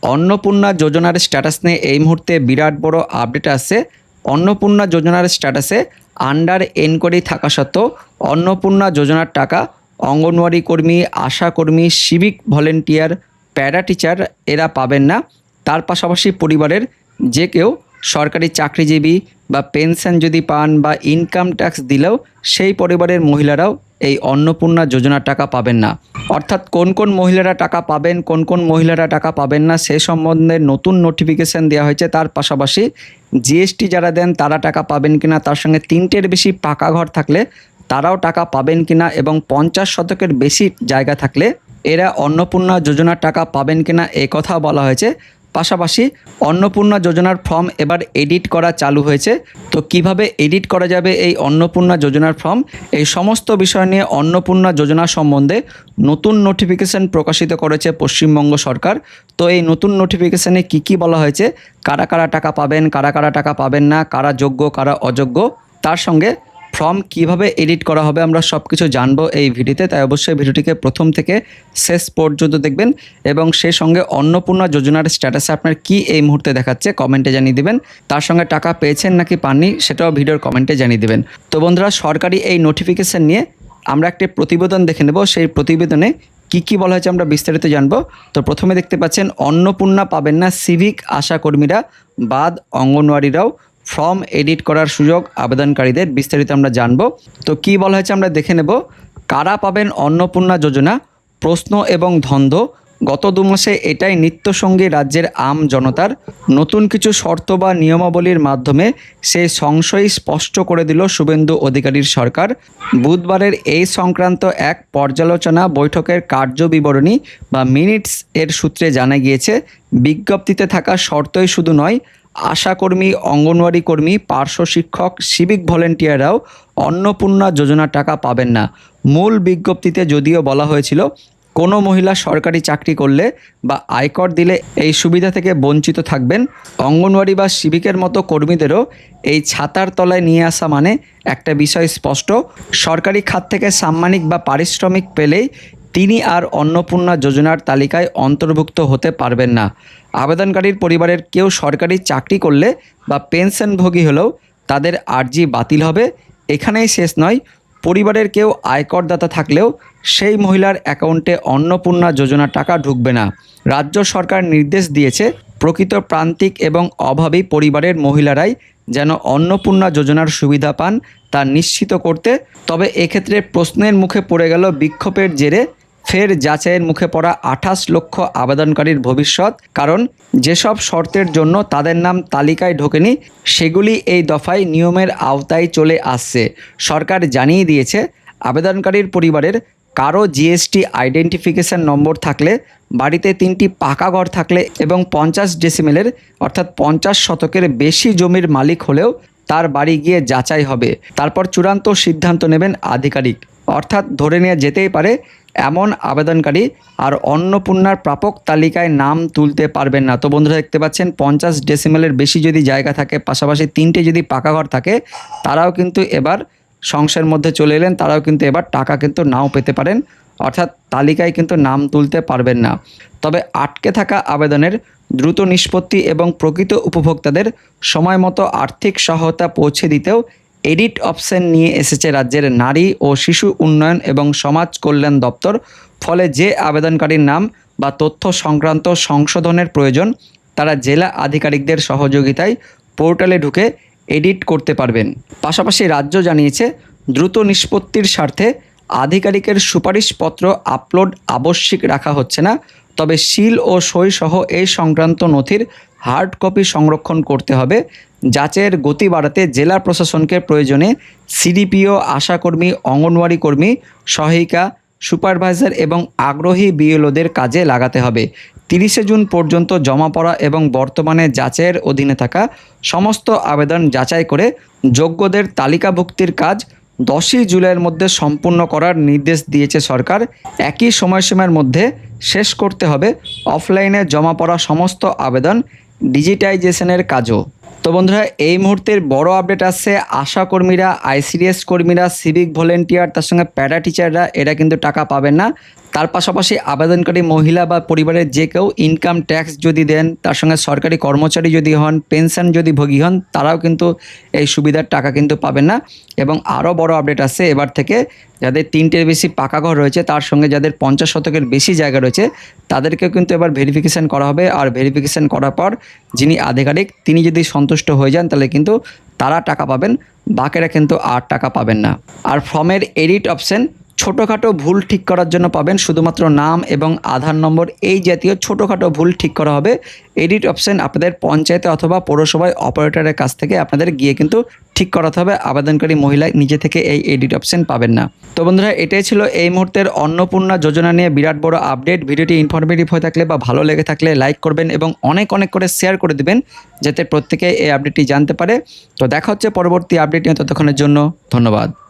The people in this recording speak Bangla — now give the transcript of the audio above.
অন্নপূর্ণা যোজনার স্ট্যাটাস নিয়ে এই মুহূর্তে বিরাট বড় আপডেট আসছে। অন্নপূর্ণা যোজনার স্ট্যাটাসে আন্ডার এনকোয়ারি থাকা সত্ত্বেও অন্নপূর্ণা যোজনার টাকা অঙ্গনওয়াড়ি কর্মী, আশা কর্মী, সিভিক ভলেন্টিয়ার, প্যারা টিচার এরা পাবেন না। তার পাশাপাশি পরিবারের যে কেউ সরকারি চাকরিজীবী বা পেনশন যদি পান বা ইনকাম ট্যাক্স দিলেও সেই পরিবারের মহিলারাও এই অন্নপূর্ণা যোজনার টাকা পাবেন না। অর্থাৎ কোন কোন মহিলারা টাকা পাবেন, কোন কোন মহিলারা টাকা পাবেন না সে সম্বন্ধে নতুন নোটিফিকেশান দেওয়া হয়েছে। তার পাশাপাশি জিএসটি যারা দেন তারা টাকা পাবেন কিনা, তার সঙ্গে 3টের বেশি পাকা ঘর থাকলে তারাও টাকা পাবেন কিনা এবং 50 শতকের বেশি জায়গা থাকলে এরা অন্নপূর্ণা যোজনার টাকা পাবেন কিনা এ কথা বলা হয়েছে। পাশাপাশি অন্নপূর্ণা যোজনার ফর্ম এবার এডিট করা চালু হয়েছে। তো কিভাবে এডিট করা যাবে এই অন্নপূর্ণা যোজনার ফর্ম, এই সমস্ত বিষয় নিয়ে অন্নপূর্ণা যোজনা সম্বন্ধে নতুন নোটিফিকেশান প্রকাশিত করেছে পশ্চিমবঙ্গ সরকার। তো এই নতুন নোটিফিকেশানে কি বলা হয়েছে, কারা কারা টাকা পাবেন, কারা কারা টাকা পাবেন না, কারা যোগ্য কারা অযোগ্য, তার সঙ্গে ফর্ম কিভাবে এডিট করা হবে আমরা সব কিছু জানবো এই ভিডিওতে। তাই অবশ্যই ভিডিওটিকে প্রথম থেকে শেষ পর্যন্ত দেখবেন এবং সেই সঙ্গে অন্নপূর্ণা যোজনার স্ট্যাটাসে আপনার কি এই মুহূর্তে দেখাচ্ছে কমেন্টে জানিয়ে দেবেন। তার সঙ্গে টাকা পেয়েছেন নাকি পাননি সেটাও ভিডিওর কমেন্টে জানিয়ে দেবেন। তো বন্ধুরা, সরকারি এই নোটিফিকেশান নিয়ে আমরা একটি প্রতিবেদন দেখে নেব। সেই প্রতিবেদনে কি বলা হয়েছে আমরা বিস্তারিত জানবো। তো প্রথমে দেখতে পাচ্ছেন অন্নপূর্ণা পাবেন না সিভিক আশাকর্মীরা বাদ অঙ্গনওয়াড়িরাও, ফর্ম এডিট করার সুযোগ আবেদনকারীদের। বিস্তারিত আমরা জানবো। তো কি বলা হয়েছে আমরা দেখে নেব। কারা পাবেন অন্নপূর্ণা যোজনা, প্রশ্ন এবং ধন্দ। গত 2 মাসে এটাই নিত্যসঙ্গী রাজ্যের আম জনতার। নতুন কিছু শর্ত বা নিয়মাবলীর মাধ্যমে সেই সংশয় স্পষ্ট করে দিল শুভেন্দু অধিকারীর সরকার। বুধবারের এই সংক্রান্ত এক পর্যালোচনা বৈঠকের কার্যবিবরণী বা মিনিটস এর সূত্রে জানা গিয়েছে, বিজ্ঞপ্তিতে থাকা শর্তই শুধু নয়, আশাকর্মী, অঙ্গনওয়াড়ি কর্মী, পার্শ্ব শিক্ষক, সিভিক ভলেন্টিয়াররাও অন্নপূর্ণা যোজনার টাকা পাবেন না। মূল বিজ্ঞপ্তিতে যদিও বলা হয়েছিল কোনো মহিলা সরকারি চাকরি করলে বা আয়কর দিলে এই সুবিধা থেকে বঞ্চিত থাকবেন। অঙ্গনওয়াড়ি বা সিভিকের মতো কর্মীদেরও এই ছাতার তলায় নিয়ে আসা মানে একটা বিষয় স্পষ্ট, সরকারি খাত থেকে সাম্মানিক বা পারিশ্রমিক পেলেই তিনি আর অন্নপূর্ণা যোজনার তালিকায় অন্তর্ভুক্ত হতে পারবেন না। আবেদনকারীর পরিবারের কেউ সরকারি চাকরি করলে বা পেনশনভোগী হলেও তাদের আর্জি বাতিল হবে। এখানেই শেষ নয়, পরিবারের কেউ আয়করদাতা থাকলেও সেই মহিলার অ্যাকাউন্টে অন্নপূর্ণা যোজনার টাকা ঢুকবে না। রাজ্য সরকার নির্দেশ দিয়েছে প্রকৃত প্রান্তিক এবং অভাবী পরিবারের মহিলারাই যেন অন্নপূর্ণা যোজনার সুবিধা পান তা নিশ্চিত করতে। তবে এক্ষেত্রে প্রশ্নের মুখে পড়ে গেল বিক্ষোভের জেরে ফের যাচাইয়ের মুখে পড়া 28 লক্ষ আবেদনকারীর ভবিষ্যৎ। কারণ যেসব শর্তের জন্য তাদের নাম তালিকায় ঢোকেনি সেগুলি এই দফায় নিয়মের আওতায় চলে আসছে। সরকার জানিয়ে দিয়েছে আবেদনকারীর পরিবারের কারো জিএসটি আইডেন্টিফিকেশান নম্বর থাকলে, বাড়িতে 3টি পাকা ঘর থাকলে এবং 50 ডেসিমেলের অর্থাৎ 50 শতকের বেশি জমির মালিক হলেও তার বাড়ি গিয়ে যাচাই হবে। তারপর চূড়ান্ত সিদ্ধান্ত নেবেন আধিকারিক। অর্থাৎ ধরে নেওয়া যেতেই পারে এমন আবেদনকারী আর অন্নপূর্ণার প্রাপক তালিকায় নাম তুলতে পারবেন না। তো বন্ধুরা দেখতে পাচ্ছেন 50 ডেসিমেলের বেশি যদি জায়গা থাকে, পাশাপাশি 3টে যদি পাকা ঘর থাকে, তারাও কিন্তু এবার সংসারের মধ্যে চলে এলেন, তারাও কিন্তু এবার টাকা কিন্তু নাও পেতে পারেন, অর্থাৎ তালিকায় কিন্তু নাম তুলতে পারবেন না। তবে আটকে থাকা আবেদনের দ্রুত নিষ্পত্তি এবং প্রকৃত উপভোক্তাদের সময় মতো আর্থিক সহায়তা পৌঁছে দিতেও এডিট অপশন নিয়ে এসেছে রাজ্যের নারী ও শিশু উন্নয়ন এবং সমাজ কল্যাণ দপ্তর। ফলে যে আবেদনকারীর নাম বা তথ্য সংক্রান্ত সংশোধনের প্রয়োজন তারা জেলা আধিকারিকদের সহযোগিতায় পোর্টালে ঢুকে এডিট করতে পারবেন। পাশাপাশি রাজ্য জানিয়েছে দ্রুত নিষ্পত্তির স্বার্থে আধিকারিকের সুপারিশপত্র আপলোড আবশ্যিক রাখা হচ্ছে না, তবে সিল ও সই সহ এই সংক্রান্ত নথির হার্ড কপি সংরক্ষণ করতে হবে। যাচাইয়ের গতি বাড়াতে জেলা প্রশাসনকে প্রয়োজনে সিডিপিও, আশাকর্মী, অঙ্গনওয়াড়ি কর্মী, সহায়িকা, সুপারভাইজার এবং আগ্রহী বিএলওদের কাজে লাগাতে হবে। 30শে জুন পর্যন্ত জমা পড়া এবং বর্তমানে যাচাইয়ের অধীনে থাকা সমস্ত আবেদন যাচাই করে যোগ্যদের তালিকাভুক্তির কাজ 10ই জুলাইয়ের মধ্যে সম্পূর্ণ করার নির্দেশ দিয়েছে সরকার। একই সময়সীমার মধ্যে শেষ করতে হবে অফলাইনে জমা পড়া সমস্ত আবেদন ডিজিটাইজেশনের কাজও। তো বন্ধুরা, এই মুহূর্তের বড় আপডেট আসছে, আশা কর্মীরা, আইসিডিএস কর্মীরা, সিভিক ভলেন্টিয়ার, তার সঙ্গে প্যারা টিচাররা এরা কিন্তু টাকা পাবেন না। তার পাশাপাশি আবেদনকারী মহিলা বা পরিবারের যে কেউ ইনকাম ট্যাক্স যদি দেন, তার সঙ্গে সরকারি কর্মচারী যদি হন, পেনশন যদি ভোগী হন, তারাও কিন্তু এই সুবিধার টাকা কিন্তু পাবেন না। এবং আরও বড় আপডেট আছে এবার থেকে, যাদের 3টের বেশি পাকা ঘর রয়েছে, তার সঙ্গে যাদের 50 শতকের বেশি জায়গা রয়েছে, তাদেরকেও কিন্তু এবার ভেরিফিকেশান করা হবে। আর ভেরিফিকেশান করার পর যিনি আধিকারিক তিনি যদি সন্তুষ্ট হয়ে যান, তাহলে কিন্তু তারা টাকা পাবেন, বাকিরা কিন্তু আর টাকা পাবেন না। আর ফর্মের এডিট অপশন ছোটোখাটো ভুল ঠিক করার জন্য পাবেন, শুধুমাত্র নাম এবং আধার নম্বর এই জাতীয় ছোটোখাটো ভুল ঠিক করা হবে। এডিট অপশন আপনাদের পঞ্চায়েতে অথবা পৌরসভায় অপারেটরের কাছ থেকে আপনাদের গিয়ে কিন্তু ঠিক করাতে হবে। আবেদনকারী মহিলা নিজে থেকে এই এডিট অপশন পাবেন না। তো বন্ধুরা, এটাই ছিল এই মুহূর্তের অন্নপূর্ণা যোজনা নিয়ে বিরাট বড় আপডেট। ভিডিওটি ইনফরমেটিভ হয়ে থাকলে বা ভালো লেগে থাকলে লাইক করবেন এবং অনেক অনেক করে শেয়ার করে দিবেন, যাতে প্রত্যেকে এই আপডেটটি জানতে পারে। তো দেখা হচ্ছে পরবর্তী আপডেট নিয়ে, ততক্ষণের জন্য ধন্যবাদ।